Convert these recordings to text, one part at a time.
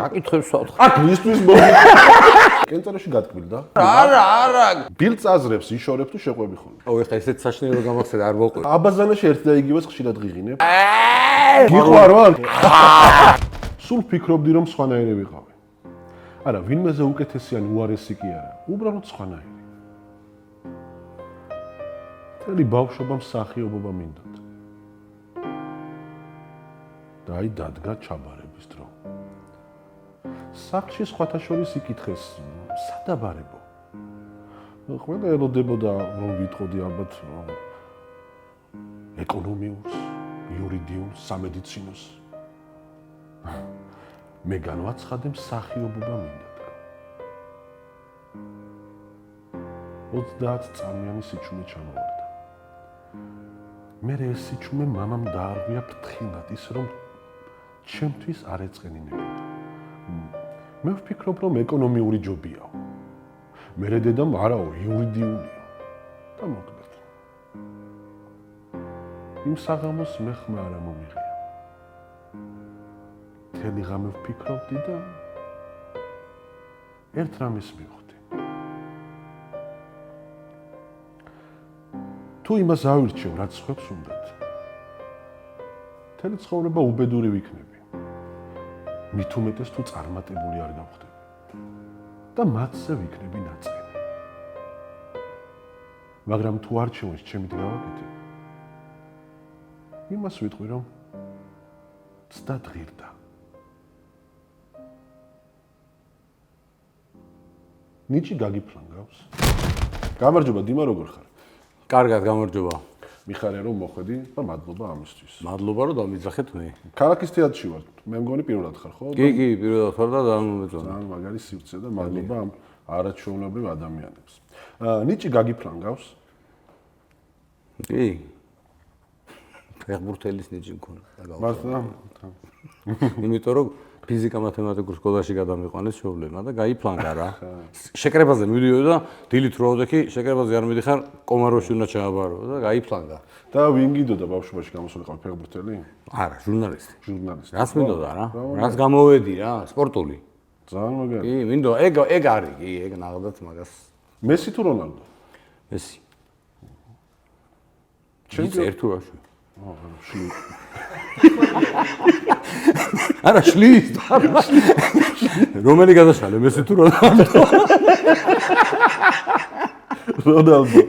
რა კითხებს ვსვათ? აქ მისთვის მოდი. კენწერაში გატკბილდა? არა. ბილდს აზრებს, იშორებს თუ შეყვები ხოლმე. ო, ეხლა ესეც საშინელო გამახსენე არ მოყვე. აბაზანაში ერთ და იგივეს ხშირად ღიღინებ. გიყვარ ვარ? სულ ფიქრობდი რომ სხვანაირი ვიყავი. არა, ვინმეზე უკეთესიანი უარესი კი არა, უბრალოდ სხვანაირი. მთელი ბავშვობა მსახიობობა მინდოდა. და აი დადგა ჩაბარების დრო. სახლში სხვათა შორის იკითხეს, სადაბარებო. ყველა ელოდებოდა რომ ვიტყოდი ალბათ ეკონომიურს, იურიდიულს, სამედიცინოს. მე განვაცხადე მსახიობობა მინდოდა. 30 წამიანი სიჩუმე ჩამოვარდა. მე ეს სიჩუმე მამამ დაარღვია ფრთხილად ის რომ ჩემთვის არ ეწყენინებოდა. მე ვფიქრობ რომ ეკონომიური ჯობიაო. მე დედამ არაო იურიდიულია და მოკლედ. იმ საღამოს მე ხმა არ მომიღია. მთელი ღამე ვფიქრობდი და ერთ რამეს მივხვდი. თუ იმას ავირჩევ, რაც ხვებს უნდათ, მთელი ცხოვრება უბედური ვიქნები. მით უმეტეს თუ წარმატებული არ გავხდები და მათზე ვიქნები ნაწყენი. მაგრამ თუ არჩევანს ჩემით გავაკეთებ, იმას ვიტყვი რომ ცდად ღირდა. ნიჭი გაგიფლანგავს. გამარჯობა დიმა, როგორ ხარ? კარგად, გამარჯობა. მიხარია რომ მოხვედი და მადლობა ამისთვის. მადლობა რომ დამიძახეთ მე. ქალაქის თეატრში ვარ. მე მგონი პირველად ხარ, ხო? კი, პირველად ხარ და დამომეწონა. ძალიან მაგარი სივრცე და მადლობა ამ არაჩვეულებრივ ადამიანებს. ნიჭი გაგიფლანგავს? კი. ფეხბურთელის ნიჭი მქონდა. მართლა? იმიტომ რომ ფიზიკა მათემატიკურ სკოლაში გადამიყვანეს შოვლემა და გაიფლანგა რა. შეკრებაზე მივიდიოდი და დილით რო ავდექი, შეკრებაზე არ მიდიხარ, კომაროში უნდა ჩააბარო და გაიფლანგა. და ვინ გიდოდა ბავშვობაში გამოსულიყავ ფეხბურთელი? არა, ჟურნალისტი. ჟურნალისტი. რას მინდოდა რა? რას გამოვედი რა, სპორტული. ძალიან მაგარი. კი, მინდო, ეგ არის, კი, ეგ ნახდათ მაგას. მესი თუ რონალდო? მესი. ჩემპიონი ერთ რაში. შლი. არა, შლის. რომელი გადაშალე, მესი თუ რონალდო? რონალდო.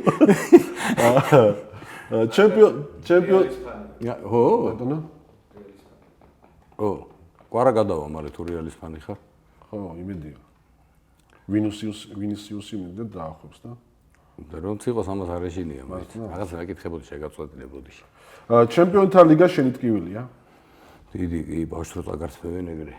ჩემპიონ. ხო, ბატონო. ო, კვარა გადავა, მაგრამ თუ რეალის ფანი ხარ? ხო, იმედია. ვინისიუსი მინდა დაახვევს და რომ ციყოს ამას არ ეშინია, მაგრამ რაღაც აკითხებოდი შეგაწყვეტილებოდი. ჩემპიონთა ლიგა შენი ტკივილია? დიდი, კი, ბავშვს წაგარწმევენ ეგრე.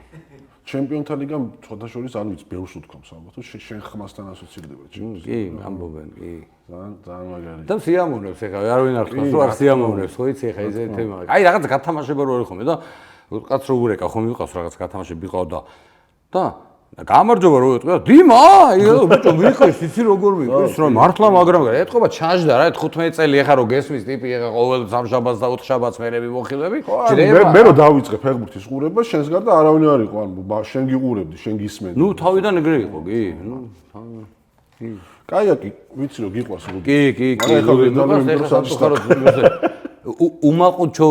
ჩემპიონთა ლიგა შეხოთაშორის არ ვიცი, ბევრს უთქვამს ალბათ, შენ ხმასთან ასოცირდება ჩემს. კი, ამბობენ, კი. ძალიან მაგარი. და სიამოვნებს ეხლა, არავინ არ ხვავს, რომ არ სიამოვნებს, ხო იცი ეხლა ეს თემა. აი რაღაც გათამაშება რო ერხომე და კაც რო ურეკა ხომ მიყავს რაღაც გათამაშები ვიყავ და გამარჯობა რო ეტყვა, დიმა, ბიჭო ვიყვის, იცი როგორ ვიყვის, რომ მართლა მაგრამ ეტყობა ჩაჯდა რა, 15 წელი ეხა რო გესმის ტიპი ეხა ყოველ სამშაბათს და 4 შაბათს მერე მივოხილები, ჯდება. მე რო დავიწყე ფეხბურთის ყურება, შენს გარდა არავინ არ იყო, ანუ შენ გიყურებდი, შენ გისმენდი. ნუ თავიდან ეგრე იყო, კი, ნუ კი. კაია კი, ვიცი რომ გიყვარს რუგი. კი, უმაყუჩო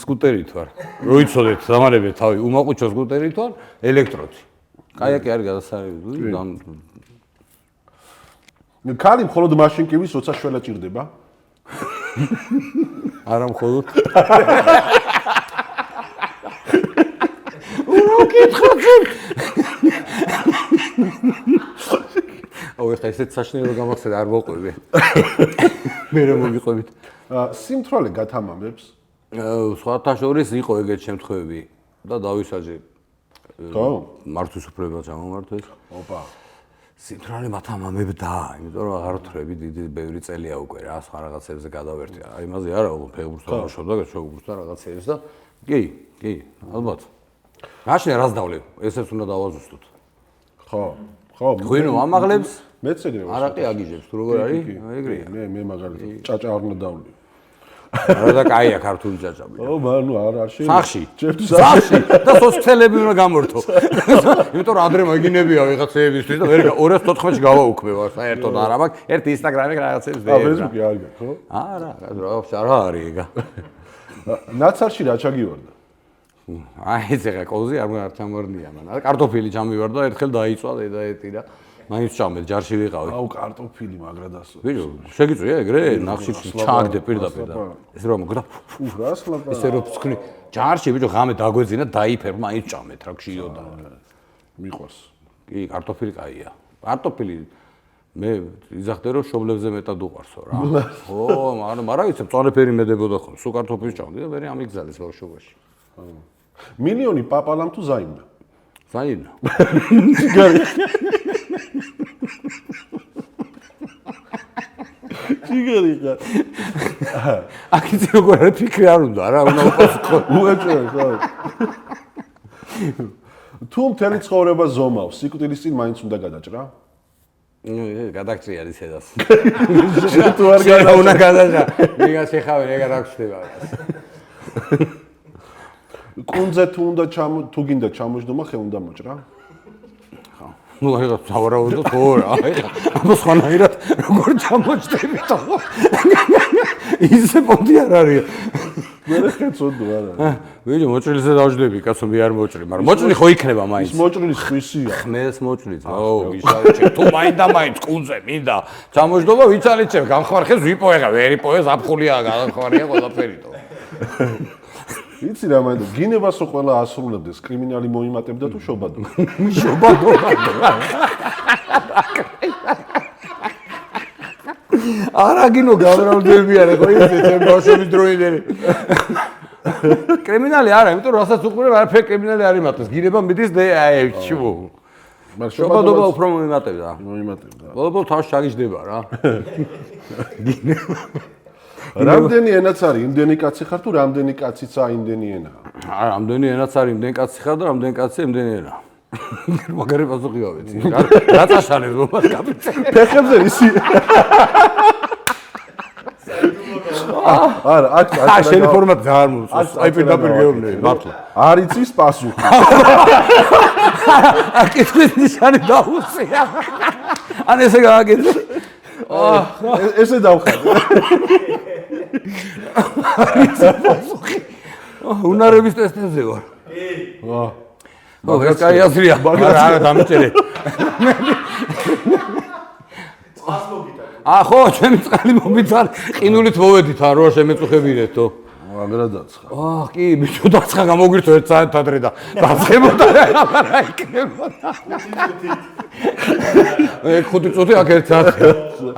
სკუტერით ვარ. რო იცოდეთ, დამარებეთ თავი, უმაყუჩო სკუტერით ვარ, ელექტროთი. კაიაკი არის გადასარევი, ქალი მხოლოდ მაშინ კი ვის, როცა შველა ჭირდება. არა მხოლოდ. უკითხოთ. აუ ეხლა ესეც საშინელო გამახსენე არ მოყვები. მე რომ მოგიყვებით. სიმთვრალე გათამამებს? სხვათა შორის იყო ეგეთ შემთხვევები და დავისაჯე. ხო? მართვის უფლება ჩამომართვეს. ოპა. სიმთვრალე მათამამებდა, იმიტომ რომ აღარ ვთხრები დიდი ბევრი წელია უკვე რა, სხვა რაღაცებზე გადავერთი. აი იმაზე არა, ფეხბურთს თამაშობდა, შეგუბრდა რაღაცეებს და კი, ალბათ. მაშინ რას დავლევ? ესეც უნდა დავაზუსტოთ. ხო. ღვინო ამაღლებს? მეც ეგრე ვარ. არაყი აგიჟებს, თუ როგორ არის? ეგრეა. მე მაგალითად ჭაჭა არ უნდა დავლევ. რა და კაია ქართული ჭაჭაბი. ო მანუ არ შეიძლება. სახში. ჩემთვის სახში და სოციალები უნდა გამორთო. იმიტომ რომ ადრე მაგინებია ვიღაცეებისთვის და ვერ 2014-ში გავაუქმება საერთოდ არა მაქვს. ერთ ინსტაგრამი რაღაცებს და ფეისბუქი არ გაქვს, ხო? არა, რა არის ეგა. ნაცარში რა ჩაგივარდა? აი ეს ეგა კოზი არ ჩამორნია მან. კარტოფილი ჩამივარდა, ერთხელ დაიწვა დედაეტი და მაინც ჩამეთ ჯარში ვიყავი. აუ კარტოფილი მაგრა დასო. ვირო, შეგიწვია ეგრე ნახში ჩაგდე პირდაპირ და ესე რომ მოგდა. რას ლაპარაკი? ესე რომ ფსკნი ჯარში ბიჭო ღამე დაგვეძინა დაიფერ მაინც ჭამეთ რა გშიოდა. მიყვარს. კი, კარტოფილი კაია. კარტოფილი მე იზახდე რომ შობლებზე მეტად უყვარსო რა. ხო, მაგრამ იცი მწვანეფერი მედებოდა ხოლმე. სულ კარტოფილს ჭამდი და მე ამიგზალის ბავშვობაში. მილიონი პაპალამ თუ ზაიმნა? ზაინა. ჯიგარი ხარ. აკიცი როგორ არის ფიქრი არ უნდა რა, უნდა უპასუხო. უეჭვენ ხო. თუ მთელი ცხოვრება ზომავს, სიკვდილის წინ მაინც უნდა გადაჭრა? გადაგჭრი არის ესას. თუ არ გადაჭრა, უნდა გადაჭრა. მიგა შეხავე, ეგ არ აღწდება. კუნძე თუ გინდა ჩამოждომა, ხე უნდა მოჭრა? ხო. ნუ აი რა დავარავდო თორა. აი ამას ხანაირად როგორ ჩამოჭდები თო. ისე პონტი არ არის. მე ხეცოდო არა. ვიჯო მოჭრილზე დავждები, კაცო მე არ მოჭრი, მაგრამ მოჭრილი ხო იქნება მაინც. ის მოჭრილი სხვისია. ხმელს მოჭრით. აუ, ვიშალიჩე. თუ მაინდა მაინც კუნძე მინდა. ჩამოждობა ვიცალიჩე, გამხმარხეს ვიპოეღა, ვერ იპოე ზაფხულია, გამხმარია ყველაფერი თო. იცი რა მაინდა გინებას რო ყველა ასრულებდეს, კრიმინალი მოიმატებდა თუ შობადო? შობადობა. არა გინო გამრავლდები არა ხო ისე ჩემ ბავშვობის დროინდელი. კრიმინალი არა, იმიტომ რომ რასაც უყურებ, არაფერი კრიმინალი არ იმატებს. გინება მიდის და აი ჩუ. მაგრამ შობადობა უფრო მოიმატებდა. მოიმატებდა. ბოლო-ბოლო თავს ჩაგიждდება რა. რამდენი ენაც არის, იმდენი კაცი ხარ თუ რამდენი კაციცაა იმდენი ენა? არა, რამდენი ენაც არის, იმდენი კაცი ხარ და რამდენი კაცია იმდენი ენა. მაგარი პასუხი გავეცი. რა წაშალებს მომას კაპიტე. ფეხებზე ისი. არა, აქ შენი ფორმატი ძალიან მოსწონს. აი პირდაპირ გეუბნები, მართლა. არ იცის პასუხი. აკითხვის ნიშანი დაუსია. ან ესე გააკეთე. ესე დავხატე. უნარების ტესტებზე ვარ. ეს კაი აზრია. არა, დამიწერე. ხო, ჩემი წყალი მომიცარ, ყინულით მოვედით რა შემეწუხებინეთო. მაგრა დაცხა. კი, ბიჭო დაცხა გამოგვირთო 1 საათად ადრე და დაცხებოდა რა იქნებოდა. 5 წუთი აქ 1 საათი.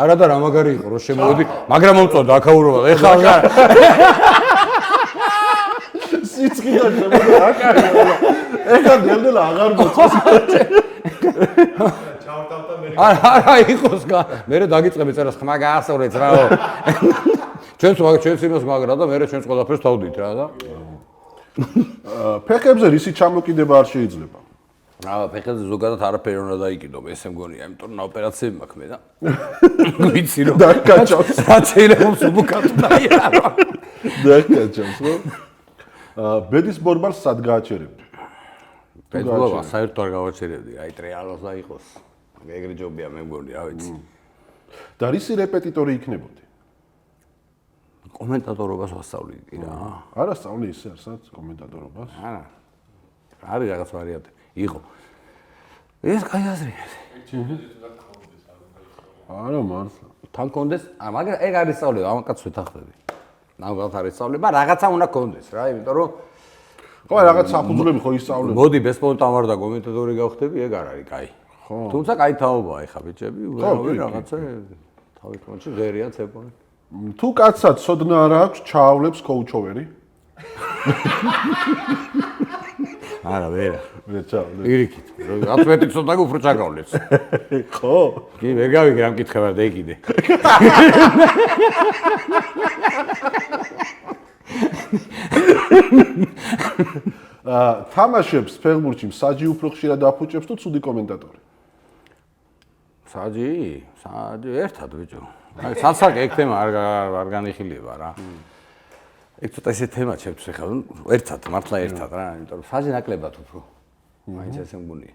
არა და რა მაგარი იყო რომ შემოვედი, მაგრამ მომწონდა აქაურობა. ეხლა სიცხიდან შემოვედი აკაი. ეხლა დელდელა აღარ მოწონს. არა იყოს გა. მე დაგიწყები წერას ხმა გაასწორეთ რაო. ჩვენს იმას მაგრა და მე ჩვენს ყველაფერს თავდით რა და. ფეხებზე რისი ჩამოკიდება არ შეიძლება. ფეხებზე ზოგადად არაფერი უნდა დაიკიდო, ესე მგონია, იმიტომ რომ ოპერაციები მაქვს მე და. ვიცი რომ დაკაჭავს. რაც შეიძლება მსუბუქად დაიარო. დაკაჭავს, ხო? ბედის ბორბალს სად გააჩერებდი? ბედბობა საერთოდ არ გავაჩერებდი, აი ტრეალოს და იყოს. ეგრე ჯობია მე მგონი, რა ვიცი. და რისი რეპეტიტორი იქნებოდი? კომენტატორობას ვასწავლდი რა. არა სწავლი ისე არსაც კომენტატორობას? არა. არის რაღაც ვარიანტი. იყო. ეს კაი აზრია. არა მართლა. თან კონდეს, მაგრამ ეგ არის სწავლება, ამ კაცს ვეთანხმები. ნამდვილად არის სწავლება, რაღაცა უნდა კონდეს რა, იმიტომ რომ ხო რაღაც საფუძვლები ხო ისწავლებ. მოდი ბესპონტან ვარ და კომენტატორი გავხდები, ეგ არ არის კაი. ხო. თუმცა კაი თაობაა ეხა ბიჭები, რაღაცა თავის კონჩი ღერია ცეპონი. თუ კაცსაც ცოდნა არ აქვს, ჩაავლებს კოუჩოვერი? არა, ვერა. ვერ ჩავლებს. პირიქით. რაც მეტი ცოდნა უფრო ჩაგავლებს. ხო? კი, ვერ გავიგე ამ კითხება და ეკიდე. თამაშებს ფეხბურთში საჯი უფრო ხშირად აფუჭებს თუ ცუდი კომენტატორი? საჯი ერთად ბიჭო. აი საცაკ ეგ თემა არ განიხილება რა. ეგ ცოტა ესე თემა ჩემთვის ხა ერთად მართლა ერთად რა იმიტომ რომ საჯი ნაკლებად უფრო მაინც ესე მგონია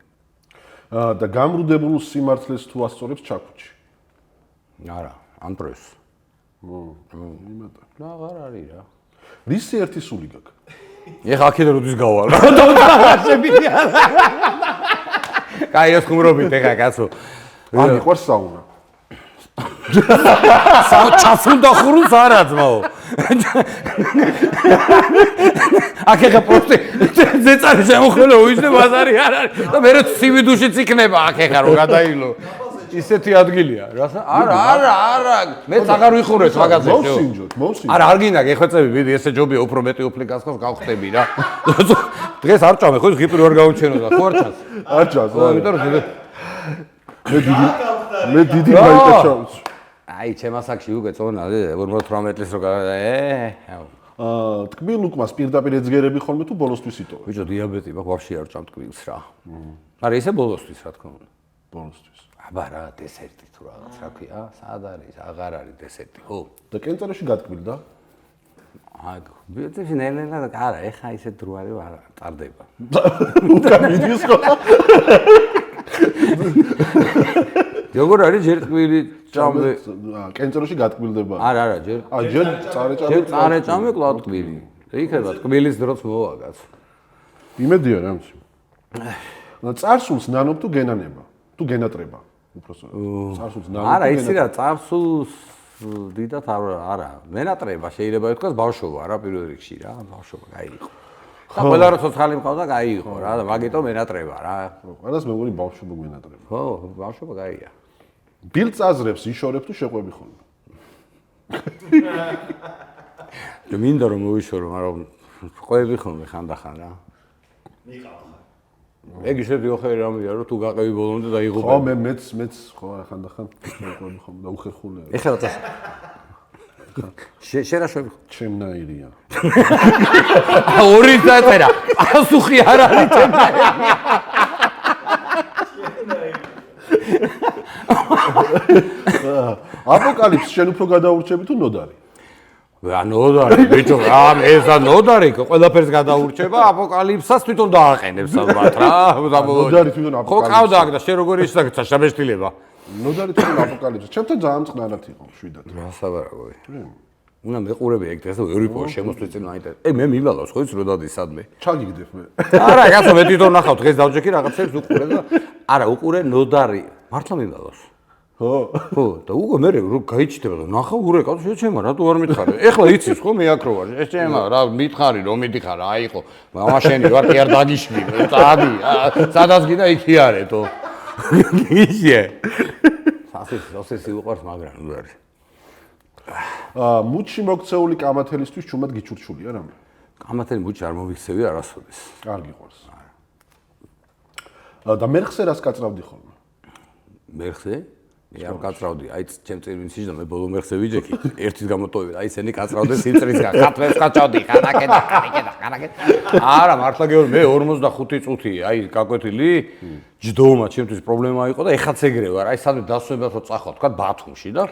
და გამრუდებულ სიმართლეს თუ ასწორებს ჩაქუჩი არა ამ დროს და აღარ არის რა რისი ერთი სული გაქვს ეხა აქედან როდის გავალ რა შევიდი არა კაი ეს ხუმრობით ეხა კაცო ან იყვარს საუნა ჩაფუნდა ხურუნს არა ძმაო აქ ეხა პროსტი ზეწარი შემოხელო უიზნე ბაზარი არ არის და მე ცივი დუშიც იქნება აქ ეხა რომ გადაილო ისეთი ადგილია რაცა არა მეც აღარ ვიხურეთ მაგაზე მოვსინჯოთ არა არ გინდა გეხვეწები ვიდი ესე ჯობია უფრო მეტი ოფლიკასკოს გავხტები რა დღეს არ ჭამე ხო ღიპრი ვერ გავუჩენო და ხო არ ჩანს არ ჩანს იმიტომ რომ მე დიდი მაიტაშავს აი ჩემ ასაკში უკვე წონა 48 წლის რო თკბილ უკმას პირდაპირ ეძგერები ხოლმე თუ ბოლოსთვის იტოვე ბიჭო დიაბეტი მაქვს ვაფშე არ ჭამ თკბილს რა არა ისე ბოლოსთვის რა თქმა უნდა ბოლოსთვის აბა რა დესერტი თუ რაღაც რა ქვია სად არის აღარ არის დესერტი ხო და კენწეროში გატკბილდა აი ბიჭო ნელა არა ეხა ისე დრო არის არა ტარდება უკან მიდის ხო როგორ არის ჯერ ტკბილი ჭამე კენწეროში გატკბილდება არა ჯერ ჯერ წარე ჭამე კლავ ტკბილი იქნება ტკბილის დროც მოვა კაც იმედია რა მის წარსულს ნანობ თუ გენანება თუ გენატრება უბრალოდ წარსულს ნანობ არა იცი რა წარსულს დიდათ არა მენატრება შეიძლება ითქვას ბავშვობა რა პირველ რიგში რა ბავშვობა კაი იყო და ყველა რო ცოცხალი მყავდა კაი იყო რა და მაგიტო მენატრება რა ყველას მე მგონი ბავშვობა მენატრება ხო ბავშვობა კაია ბილ წაზრებს იშორებ თუ შეყვები ხოლმე და მინდა რომ მოვიშორო მაგრამ ყვები ხოლმე ხანდახან რა ეგ ისე დიოხერი რამეა რომ თუ გაყევი ბოლომდე და იღუპე ხო მეც ხო ხანდახან შეყვები ხოლმე და უხერხულია ეხლა და შერაშვები ჩემნაირია ორი დაწერა პასუხი არ არის ჩემნაირია აპოკალიფს შენ უფრო გადაურჩები თუ ნოდარი? ნოდარი, ბიჭო, ეს ნოდარი ყველაფერს გადაურჩება, აპოკალიფსას თვითონ დააყენებს ალბათ რა. ნოდარი თვითონ აპოკალიფსს. ხო ყავდა აქ და შენ როგორ ისაგცა შაბეშტილება? ნოდარი თვითონ აპოკალიფსს. ჩემთან ძალიან წყნარად იყო შვიდად. რა საბარაგოა. უნდა მეყურები ეგ დღეს და ვერ ვიპოვე შემოსვლის წინ მაინტერესებს. მე მივაღავს ხო ის რო დადის სადმე. ჩაგიგდებ მე. არა, კაცო მე თვითონ ნახავ დღეს დავჯექი რაღაცებს უყურე და არა უყურე ნოდარი. მართლა მივაღავს. ხო და უკვე მე რო გაიჩიტება და ნახავ ურეკავს შეჩემა რატო არ მითხარი ეხლა იცის ხო მე აქ რო ვარ შეჩემა რა მითხარი რომ მიდიხარ აი ხო მამაშენი ვარ კი არ დაგიშვი წადი სადაც გინდა იქი არეთო ისე სასესი უყარს მაგრამ ნუ არის მუჩი მოქცეული კამათელისთვის ჩუმად გიჩურჩულია რამე კამათელი მუჩი არ მოვიქცევი არასოდეს არ გიყვარს და მერხზე რას კაცრავდი ხოლმე მერხზე მე არ კაცრავდი, აი ჩემ წერვინში და მე ბოლო მეხზე ვიჯექი, ერთის გამოტოვები, აი ესენი კაცრავდნენ სიმწრისგან, ხათვებს კაჭავდი, ხანაკედა. არა, მართლა გეუბნები, მე 45 წუთი, აი გაკვეთილი, ჯდომა ჩემთვის პრობლემა იყო და ეხაც ეგრე ვარ, აი სადმე დასვენებას რო წახვალ, თქვა ბათუმში და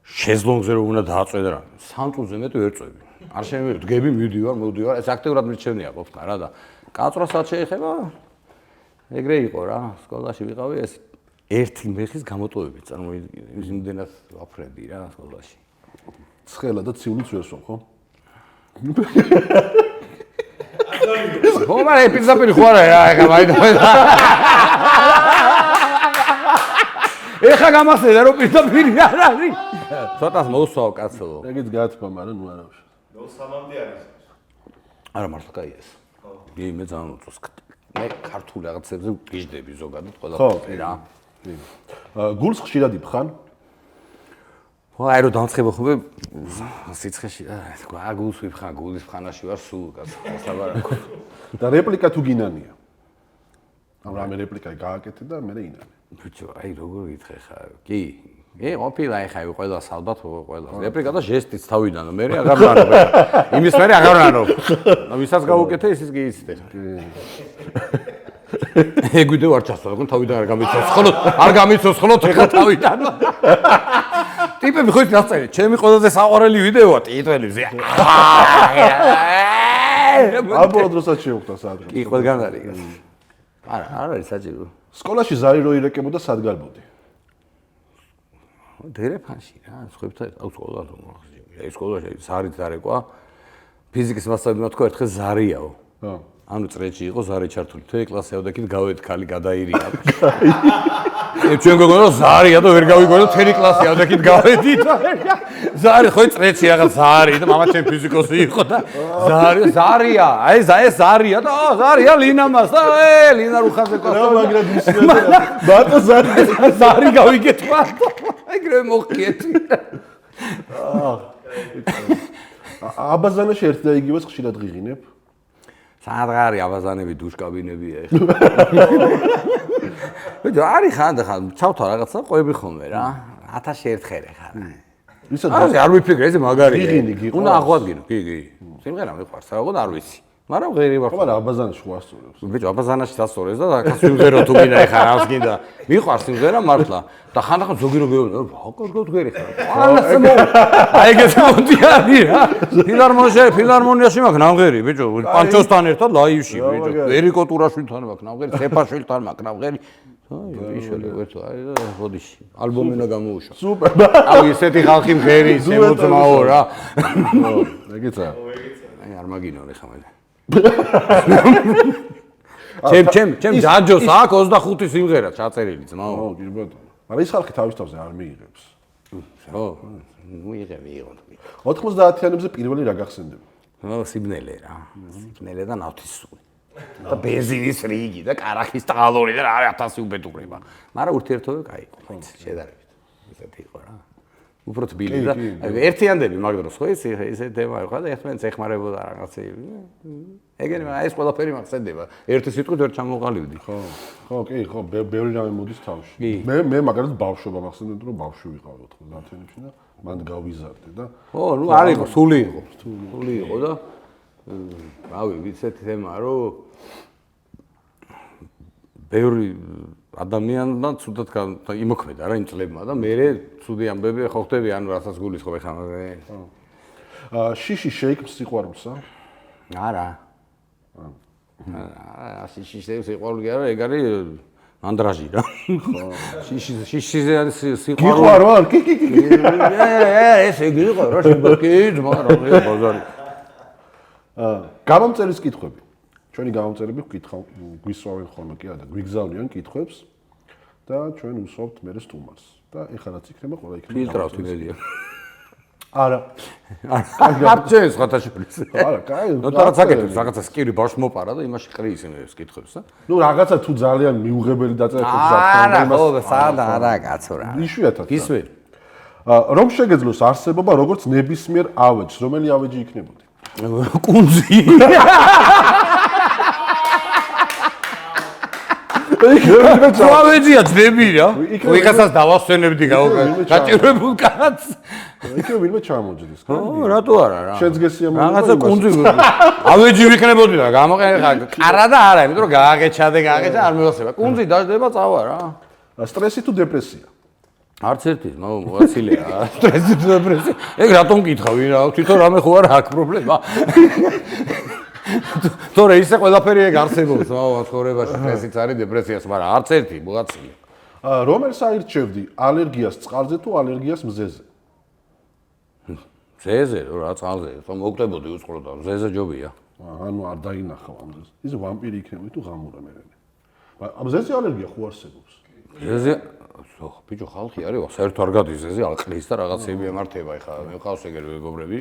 შეზლონგზე რო უნდა დააწვედ რა, 3 წუთზე მეტი ვერ წვევი. არ შემივიდი, დგები, მივდივარ, ეს აქტიურად მირჩევნია ყოფნა რა და კაცრასაც შეეხება ეგრე იყო რა, სკოლაში ვიყავი ეს ერთი მეხის გამოტოვები წარმოიდგინე იმდენად ვაფრენდი რა სკოლაში ცხელა და ციულიც ვერ სვამ ხო ხო მაგრამ ეპიზოდები ხო არა ეხა მაინც ეხა გამახსენდა რომ პირდაპირ არ არის ცოტას მოუსვავ კაცო ეგეც გაათქვა მაგრამ ნუ არა ნუ 3-მდე არის არა მართლა კაი ეს მე ძალიან უწუს მე ქართულ რაღაცებზე ვიждები ზოგადად ყველაფერს რა გულს ხშირად იფხან? ხო, აი რომ დამცხება ხოლმე სიცხეში, თქვა, გულს ვიფხან, გულის ფხანაში ვარ სულ გასაბარაკო. და რეპლიკა თუ გინანია? ამ რამე რეპლიკა გააკეთე და მე ინანე. ბიჭო, აი როგორ გითხე ხა? კი. ყოფილა ეხა ყველა ალბათ ყველა. რეპლიკა და ჟესტიც თავიდან, მე აღარ ვანობ. იმის მე აღარ ვანობ. ვისაც გავუკეთე, ისიც კი იცით ეხა. ეგვიდე ვარ ჩასვლა, თქო თავიდან არ გამიცოცხლოთ, ეხა თავიდან. ტიპები ხო დაწერე, ჩემი ყველაზე საყვარელი ვიდეოა ტიტველებზე. ალბათ დროსაც შეუხდა სადღაც. კი, ყველგან არის. არა, არ არის საჭირო. სკოლაში ზარი რო ირეკებოდა სად გარბოდი? დერეფანში რა, სხვებთან აქვს სკოლა რომ ახსოვს. ეს სკოლაში ზარით დარეკვა. ფიზიკის მასწავლებელმა თქვა ერთხელ ზარიაო. ხო. ანუ წრეში იყო ზარი ჩართული. თვე კლასი ავდექით გავედი ქალი გადაირია. ჩვენ გოგონა ზარია და ვერ გავიგონო თერი კლასი ავდექით გავედი და ზარი ხო წრეში რაღაც ზარი და მამა ჩემ ფიზიკოსი იყო და ზარია აი ეს ზარია და ზარია ლინამას და ლინა რუხაზე რა მაგრად ისმენდა ბატო ზარი გავიგეთქვა ეგრე მოხიეთ აბაზანაში ერთ და იგივეს ხშირად ღიღინებ სადღარი აბაზანები დუშკაბინებია ეხლა ვიდო არის ხან ჩავთვა რაღაცა ყვები ხოლმე რა 1000 ერთხელ ხარ ვისაც არ ვიფიქრე ეს მაგარია ღიღინი გიყვარს უნდა აღვადგინო კი სიმღერა მიყვარს რაღაც არ ვიცი მაგრამ ღერი ვარ ხო მაგრამ აბაზანაში ხო ასწორებს ბიჭო აბაზანაში დასწორეს და ახლა სიმღერო თუ გინდა ეხა რას გინდა მიყვარს სიმღერა მართლა და ხანდახან ზოგი რო გეუბნება რა კარგად ღერი ხარ აი ეგეც მონდიალი რა ფილარმონიაში მაქვს ნამღერი ბიჭო პანჩოსთან ერთად ლაივში ბიჭო ერიკო ტურაშვილთან მაქვს ნამღერი სეფაშვილთან მაქვს ნამღერი აი ისე ვერც აი და ბოდიში ალბომი უნდა გამოუშვა სუპერ აი ესეთი ხალხი მღერი შემოწმაო რა ეგეცა აი არ მაგინონ ეხა მე ჩემ ჯაჯოს აქვს 25 სიმღერა ჩაწერილი ძმაო. ხო, კი ბატონო. მაგრამ ის ხალხი თავის თავზე არ მიიღებს. ხო, მიიღო. 90-იანებზე პირველი რა გახსენდება? ხო, სიბნელე რა. სიბნელე და ნავთისული. და ბენზინის რიგი და კარახის ტალორი და რა 1000 უბედურება. მაგრამ ურთიერთობები კაი იყო, შედარებით. ესეთი იყო რა. უფრო თბილი და ერთიანდები მაგ დროს ხო ეს თემა იყო და ერთმანეთს ეხმარებოდა რაღაცეები. ეგენი ეს ყველაფერი მახსენდება. ერთი სიტყვით ვერ ჩამოყალიბდი. ხო, კი, ხო, ბევრი რამე მოდის თავში. მე მაგალითად ბავშვობა მახსენდება, რომ ბავშვი ვიყავ 90-იანებში და მან გავიზარდე და ხო, ნუ არ იყო, სული იყო და რავი, ვიცით თემა, რომ ბევრი ადამიანმა ცუდად იმოქმედა რა იმ წლებმა და მე ცუდი ამბები ხო ხდები ანუ რასაც გულისხმობ ეხლა შიში შეიქმს სიყვარულსა? არა. შიში სიყვარული არა, ეგ არის ანდრაჟი რა. ხო. შიშიზე არის სიყვარული. გიყვარვალ? კი. ეს იგი იყო რა შეგკი, მაგრამ ეს ბაზარი. გამომწერის კითხვები. ჩვენი გამომწერები გვისვავენ ხოლმე კი არა და გვიგზავნიან კითხვებს და ჩვენ უსვავთ მერე სტუმარს და ეხლა რაც იქნება ყველა იქნება ფილტრავთ იმედია არა აბჭეს ხათაშვილის არა კაი ნუ რაღაც აკეთებს რაღაცა სკირი ბავშვ მოპარა და იმაში ყრის იმებს კითხვებს და ნუ რაღაცა თუ ძალიან მიუღებელი დაწერეთ არა ხო სადა არა კაცო რა იშვიათად გისვენ რომ შეგეძლოს არსებობა როგორც ნებისმიერ ავეჯს რომელი ავეჯი იქნებოდი კუნძი ავეჯია ძები რა ვიღაცას დავასვენებდი გაჭირებულ კაცს იქ ვინმე ჩამოჯდეს ხო რატო არა რა შენს გესია რაღაცა კუნძი ავეჯი ვიქნებოდი და გამოყენა ყარა და არა იმიტომ რომ გააგეჩა არ მევასება კუნძი დაждდება წავა რა სტრესი თუ დეპრესია არც ერთის მოვაცილეა სტრესი თუ დეპრესია ეგ რატომ გითხავი რა თვითონ რამე ხო არა აქვს პრობლემა თორე ისე ყველაფერი ეგ არსებობს ცხოვრებაში სტრესიც არის დეპრესიაც მაგრამ არც ერთი მოვაცილე რომელს აირჩევდი ალერგიას წყალზე თუ ალერგიას მზეზე მზეზე რა წყალზე თო მოგტებოდი უწყლოდა მზეზე ჯობია ანუ არ დაინახავ ამ მზეს ის ვამპირი იქნება თუ ღამურა მერე მაგრამ მზეზე ალერგია ხო არსებობს მზეზე ხო ბიჭო ხალხი არის საერთოდ არ გადის მზეზე ალყლის და რაღაცები ემართება ეხლა მე ყავს ეგრე მეგობრები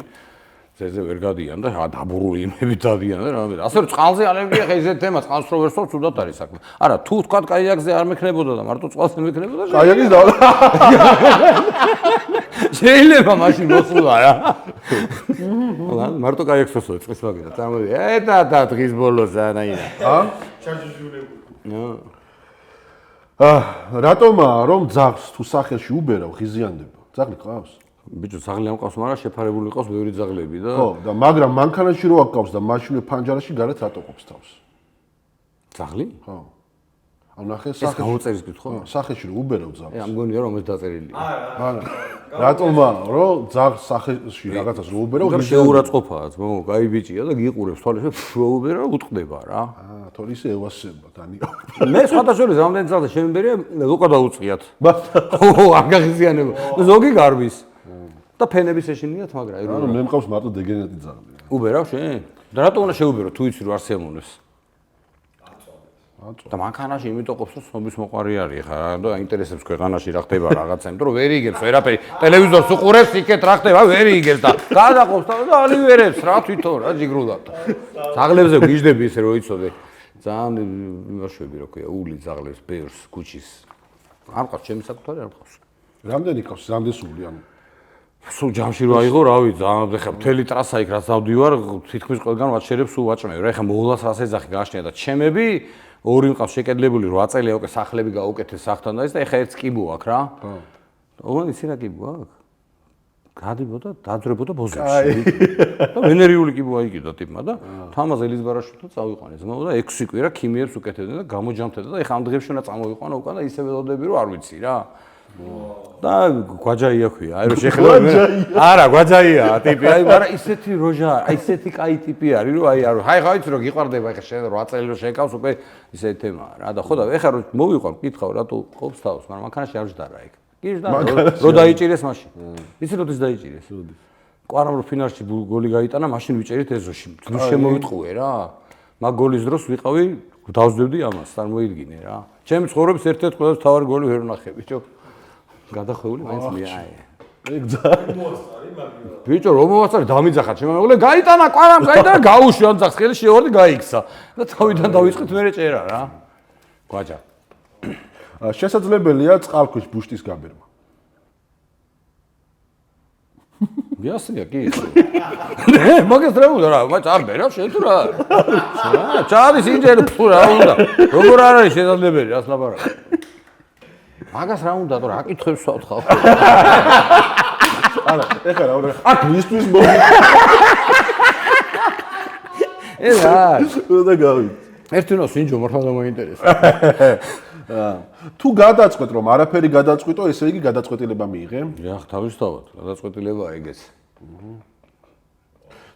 ზეზე ვერ გადიან და დაბურული იმები დადიან და რა ასე რომ წყალზე ალერგია ხა ისეთ თემა წყალს რო ვერ სწორ თუდად არის საქმე არა თუ თქვა კაიაკზე არ მექნებოდა და მარტო წყალზე მექნებოდა კაიაკის და შეიძლება მაშინ მოსულა რა მარტო კაიაკს მოსულა წყლის მაგიდა წამოდი და დღის ბოლოს ანაინა რატომა რომ ძაღლს თუ სახელში უბერავ ღიზიანდება ძაღლი ყავს ბიჭო ძაღლი ამ ყავს მაგრამ შეფარებული ყავს ბევრი ძაღლები და ხო და მაგრამ მანქანაში რო აკავს და მაშინვე ფანჯარაში გარეთ რატო ყოფს თავს ძაღლი ხო ანუ ნახე ეს გაუწერის კითხვა სახეში რო უბერავ ძაღლს ამ გონია რომ ეს დაწერილია არა რატომა რომ ძაღლ სახეში რაღაცას რო უბერო შეურაცხყოფაა ძმო, კაი ბიჭია და გიყურებს თვალებში შეუბერა უტყდება რა. თორე ისე ევასება დანია. მე სხვადასხვა რამდენი ძაღლი შემიბერია უკვე დაუწყიათ. არ გაღიზიანება. ზოგი გარბის. და ფენების ეშინიათ, მაგრამ ანუ მე მყავს მარტო დეგენერატი ძაღლი. უბერავ შენ? და რატო უნდა შეუბერო თუ იცი რომ არ სიამოვნებს? და მანქანაში იმიტომ ყოფს რომ ცნობის მოყარი არის ხა და აინტერესებს ქვეყანაში რა ხდება რაღაცა, იმიტომ რომ ვერ იგებს ვერაფერი. ტელევიზორს უყურებს იქეთ რა ხდება, ვერ იგებს და გადაყობს და ალივერებს რა თვითონ რა ჯიგრულად. ძაღლებზე გიждები ისე რომ იცოდე. ძალიან იმაშვები რა ქვია, ული ძაღლებს, ბეორს, კუჩის. არ ყავს ჩემი საკუთარი არ ყავს. რამდენი ყავს? რამდენი სული ანუ? სულ ჯამში რა აიღო, რავი, ძალიან ხა მთელი ტრასა იქ რაც დავდივარ, თითქმის ყველგან ვაჩერებს სულ ვაჭმევ. რა ეხა მოვლას რას ეძახი გააშნია და ჩემები ორი მყავს შეკედლებული 8 წელია უკვე სახლები გაუკეთეს სახთან და ეს და ეხა ერთს კიბო აქვს რა. ხო. ოღონდ ისი რა კიბო აქვს? გადიბოდა, დაძრებოდა ბოზებში. და ვენერიული კიბო აიგიდა ტიპმა და თამაზ ელიზბარაშვილთან წავიყვანე ძმაო და 6 კვირა ქიმიებს უკეთებდნენ და გამოჯამთებდა და ეხა ამ დღეებში უნდა წამოვიყვანო უკან და ისე ველოდები რომ არ ვიცი რა. და გვაჯაია ქვია, აი რომ შეხება არა, გვაჯაია ტიპი, აი მაგრამ ისეთი როჟა, აი ისეთი კაი ტიპი არის რომ აი არა, აი ხა ვიცი რომ გიყვარდება ეხა შენ 8 წელი რომ შეკავს უკვე ისეთი თემაა რა და ხო და ეხა რომ მოვიყვან, მკითხავ რატო ყოფს თავს, მაგრამ მანქანაში არ ჯდარა იქ. გიჟდა რო დაიჭირეს მაშინ. იცი როდის დაიჭირეს? როდის? ყვარამ რომ ფინალში გოლი გაიტანა, მაშინ ვიჭერით ეზოში. ნუ შემოვიტყუე რა. მაგ გოლის დროს ვიყავი, დავსდევდი ამას, წარმოიდგინე რა. ჩემი ცხოვრების ერთ-ერთი ყველაზე თავარი გოლი ვერ ვნახე, ბიჭო. გადახვეული მაინც მეაი. ეგ ძალიან მოასწარი მაგრამ. ბიჭო, რომ მოასწარი დამიძახა ჩემო მეუღლე, გაიტანა ყვარამ, გაიტანა, გაუშვი ამ ძაღლს ხელში შევარდი, გაიქცა. და თავიდან დავიწყეთ მე ჭერა რა. გვაჯა. შესაძლებელია წყალქვეშ ბუშტის გაბერმა. გიასწრია კი. მაგას რა უნდა რა, მაგ არ ბერა შენ თუ რა. ჩადის ინჯერი თუ რა უნდა. როგორ არ არის შესაძლებელი რას ლაპარაკი. მაგას რა უნდა, რა კითხებს ვსვავ. არა, ეხლა რა უნდა. აქ მისთვის მოგი. ელა. უნდა გავი. ერთი ნო სინჯო მართლა მოინტერესა. თუ გადაწყვეტ რომ არაფერი გადაწყვიტო, ესე იგი გადაწყვეტილება მიიღე? დიახ, თავისთავად, გადაწყვეტილება ეგეც.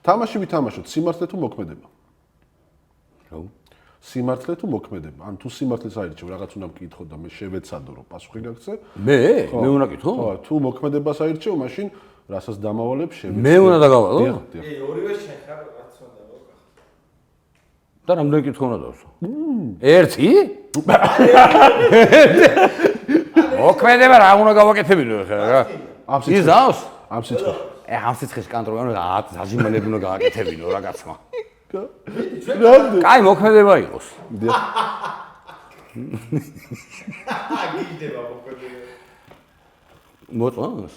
თამაში ვითამაშოთ, სიმართლე თუ მოქმედება? რა? სიმართლე თუ მოქმედება? ან თუ სიმართლეს აირჩევ, რაღაც უნდა მკითხო და მე შევეცადო რომ პასუხი გაგცე? მე უნდა კითხო? ხო, თუ მოქმედებას აირჩევ, მაშინ რასაც დამავალებ შევეცადო. მე უნდა დაგავალო? დიახ. ორივე შენ ხარ რაც უნდა მოგახსოვს. და რამდენი კითხვა უნდა დავსვა? ერთი? მოქმედება რა უნდა გავაკეთებინო ხა რა? იზავს? ამ სიცხეს. ამ სიცხეს კანტროლი უნდა დაჟიმანები უნდა გააკეთებინო რა გაცმა. რამდენი? კაი მოქმედება იყოს. გიჯდება მოქმედება. მოწონს?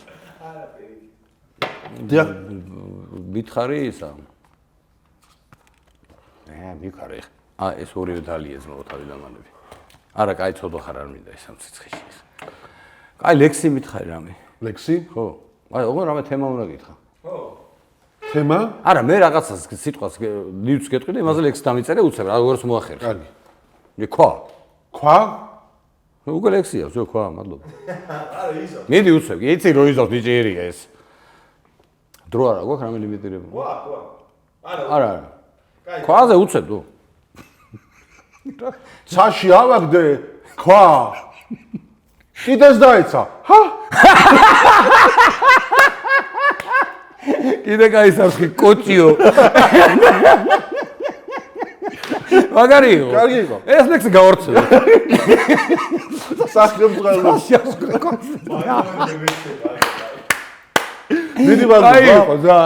დიახ. მითხარი ისა. მიქარი. ეს ორივე დალიეს მო თავი დამანები. არა, კაი ცოდვა ხარ არ მინდა ის ამ სიცხეში. კაი ლექსი მითხარი რამე. ლექსი? ხო. აი, ოღონდ რამე თემა უნდა გითხრა. ხო. თემა? არა, მე რაღაცას სიტყვას ნიუც გეტყვი და იმაზე ლექსი დამიწერე უცებ, როგორც მოახერხე. კარგი. მე ქვა. ქვა? უკვე ლექსია, ზო ქვა, მადლობა. არა, იზო. მიდი უცებ, იცი რო იზავს ბიჭერია ეს. დრო არა გვაქვს რამე ლიმიტირებული. ქვა. არა. არა. ქვაზე უცებ დო. ცაში ავაგდე ქვა. კიდეს დაეცა. ჰა? კიდე გაისარხი კოჭიო. მაგარი იყო. კარგი იყო. ეს ლექსი გავარცხე. სახელმწიფო. მიდი აი, მადლობა. და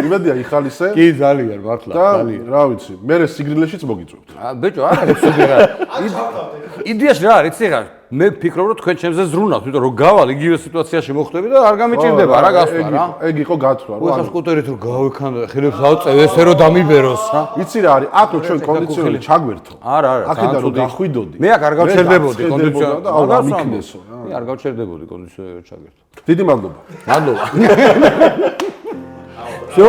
იმედია იხალისე. კი ძალიან მართლა, და ძალიან. რა ვიცი, მე სიგრილეშიც მოგიწევთ. ბიჭო, არა, ცუდი რა. იდეაში რა არის, ეხლა მე ვფიქრობ, რომ თქვენ ჩემზე ზრუნავთ, იმიტომ რომ გავალ იგივე სიტუაციაში მოხვდები და არ გამიჭირდება რა გასვლა რა. ეგ იყო გათვლა, ხო, ეხლა სკუტერით რო გავიქან, ხელებს ავწევ, ესე რომ დამიბეროს რა. იცი რა არის, აქ რო ჩვენ კონდიციონერი ჩაგვერთო. არა, აქედან რო დახვიდოდი. მე აქ არ გავჩერდებოდი კონდიციონერი და აუ ამიქნესო რა. მე არ გავჩერდებოდი კონდიციონერი რო ჩაგერთო. დიდი მადლობა. მადლობა. Всё?